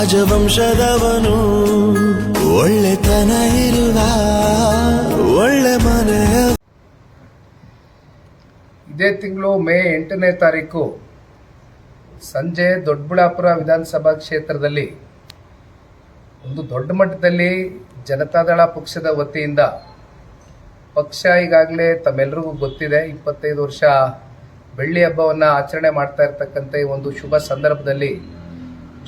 ರಾಜವಂಶದವನು ಒಳ್ಳೆತನ ಇರುವ ಒಳ್ಳೆ ಮನೆಯ. ಇದೇ ತಿಂಗಳು ಮೇ 8ನೇ ತಾರೀಕು ಸಂಜೆ ದೊಡ್ಡಬಳ್ಳಾಪುರ ವಿಧಾನಸಭಾ ಕ್ಷೇತ್ರದಲ್ಲಿ ಒಂದು ದೊಡ್ಡ ಮಟ್ಟದಲ್ಲಿ ಜನತಾದಳ ಪಕ್ಷದ ವತಿಯಿಂದ ಪಕ್ಷ ಈಗಾಗಲೇ ತಮ್ಮೆಲ್ಲರಿಗೂ ಗೊತ್ತಿದೆ 25 ವರ್ಷ ಬೆಳ್ಳಿ ಹಬ್ಬವನ್ನು ಆಚರಣೆ ಮಾಡ್ತಾ ಇರ್ತಕ್ಕಂಥ ಈ ಒಂದು ಶುಭ ಸಂದರ್ಭದಲ್ಲಿ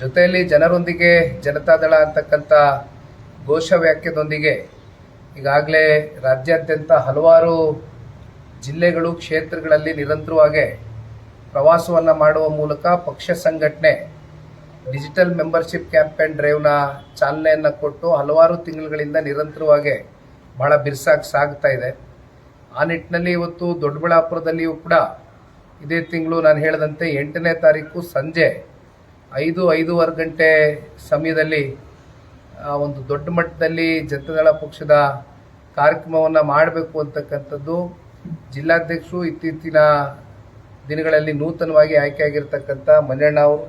ಜೊತೆಯಲ್ಲಿ ಜನರೊಂದಿಗೆ ಜನತಾದಳ ಅಂತಕ್ಕಂಥ ಘೋಷವಾಕ್ಯದೊಂದಿಗೆ ಈಗಾಗಲೇ ರಾಜ್ಯಾದ್ಯಂತ ಹಲವಾರು ಜಿಲ್ಲೆಗಳು ಕ್ಷೇತ್ರಗಳಲ್ಲಿ ನಿರಂತರವಾಗಿ ಪ್ರವಾಸವನ್ನು ಮಾಡುವ ಮೂಲಕ ಪಕ್ಷ ಸಂಘಟನೆ ಡಿಜಿಟಲ್ ಮೆಂಬರ್ಶಿಪ್ ಕ್ಯಾಂಪೇನ್ ಡ್ರೈವ್ನ ಚಾಲನೆಯನ್ನು ಕೊಟ್ಟು ಹಲವಾರು ತಿಂಗಳುಗಳಿಂದ ನಿರಂತರವಾಗಿ ಭಾಳ ಬಿರುಸಾಗಿ ಸಾಗ್ತಾ ಇದೆ. ಆ ನಿಟ್ಟಿನಲ್ಲಿ ಇವತ್ತು ದೊಡ್ಡಬಳ್ಳಾಪುರದಲ್ಲಿಯೂ ಕೂಡ ಇದೇ ತಿಂಗಳು ನಾನು ಹೇಳಿದಂತೆ 8ನೇ ತಾರೀಕು ಸಂಜೆ 5-5:15 ಗಂಟೆ ಸಮಯದಲ್ಲಿ ಒಂದು ದೊಡ್ಡ ಮಟ್ಟದಲ್ಲಿ ಜನತಾದಳ ಪಕ್ಷದ ಕಾರ್ಯಕ್ರಮವನ್ನು ಮಾಡಬೇಕು ಅಂತಕ್ಕಂಥದ್ದು ಜಿಲ್ಲಾಧ್ಯಕ್ಷರು ಇತ್ತೀಚಿನ ದಿನಗಳಲ್ಲಿ ನೂತನವಾಗಿ ಆಯ್ಕೆಯಾಗಿರ್ತಕ್ಕಂಥ ಮಂಜಣ್ಣ ಅವರು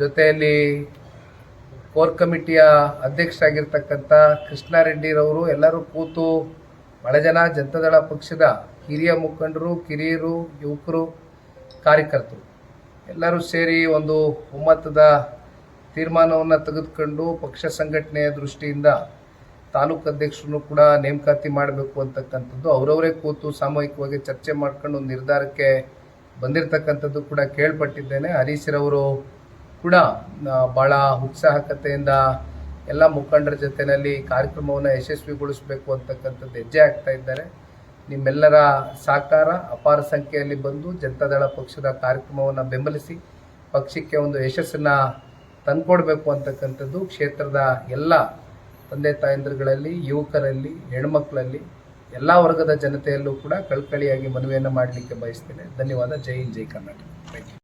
ಜೊತೆಯಲ್ಲಿ ಕೋರ್ ಕಮಿಟಿಯ ಅಧ್ಯಕ್ಷರಾಗಿರ್ತಕ್ಕಂಥ ಕೃಷ್ಣಾರೆಡ್ಡಿರವರು ಎಲ್ಲರೂ ಕೂತು ಬಹಳ ಜನ ಜನತಾದಳ ಪಕ್ಷದ ಹಿರಿಯ ಮುಖಂಡರು, ಕಿರಿಯರು, ಯುವಕರು, ಕಾರ್ಯಕರ್ತರು ಎಲ್ಲರೂ ಸೇರಿ ಒಂದು ಒಮ್ಮತದ ತೀರ್ಮಾನವನ್ನು ತೆಗೆದುಕೊಂಡು ಪಕ್ಷ ಸಂಘಟನೆಯ ದೃಷ್ಟಿಯಿಂದ ತಾಲೂಕು ಅಧ್ಯಕ್ಷರನ್ನು ಕೂಡ ನೇಮಕಾತಿ ಮಾಡಬೇಕು ಅಂತಕ್ಕಂಥದ್ದು ಅವರವರೇ ಕೂತು ಸಾಮೂಹಿಕವಾಗಿ ಚರ್ಚೆ ಮಾಡ್ಕೊಂಡು ಒಂದು ನಿರ್ಧಾರಕ್ಕೆ ಬಂದಿರತಕ್ಕಂಥದ್ದು ಕೂಡ ಕೇಳ್ಪಟ್ಟಿದ್ದೇನೆ. ಹರೀಶ್ರವರು ಕೂಡ ಭಾಳ ಉತ್ಸಾಹಕತೆಯಿಂದ ಎಲ್ಲ ಮುಖಂಡರ ಜೊತೆಯಲ್ಲಿ ಕಾರ್ಯಕ್ರಮವನ್ನು ಯಶಸ್ವಿಗೊಳಿಸಬೇಕು ಅಂತಕ್ಕಂಥದ್ದು ಹೆಜ್ಜೆ ಆಗ್ತಾ ಇದ್ದಾರೆ. ನಿಮ್ಮೆಲ್ಲರ ಸಹಕಾರ ಅಪಾರ ಸಂಖ್ಯೆಯಲ್ಲಿ ಬಂದು ಜನತಾದಳ ಪಕ್ಷದ ಕಾರ್ಯಕ್ರಮವನ್ನು ಬೆಂಬಲಿಸಿ ಪಕ್ಷಕ್ಕೆ ಒಂದು ಯಶಸ್ಸನ್ನು ತಂದುಕೊಡ್ಬೇಕು ಅಂತಕ್ಕಂಥದ್ದು ಕ್ಷೇತ್ರದ ಎಲ್ಲ ತಂದೆ ತಾಯಂದಿರುಗಳಲ್ಲಿ, ಯುವಕರಲ್ಲಿ, ಹೆಣ್ಮಕ್ಳಲ್ಲಿ, ಎಲ್ಲ ವರ್ಗದ ಜನತೆಯಲ್ಲೂ ಕೂಡ ಕಳಕಳಿಯಾಗಿ ಮನವಿಯನ್ನು ಮಾಡಲಿಕ್ಕೆ ಬಯಸ್ತೇನೆ. ಧನ್ಯವಾದ. ಜೈ ಹಿಂದ್, ಜೈ ಕರ್ನಾಟಕ. Thank you.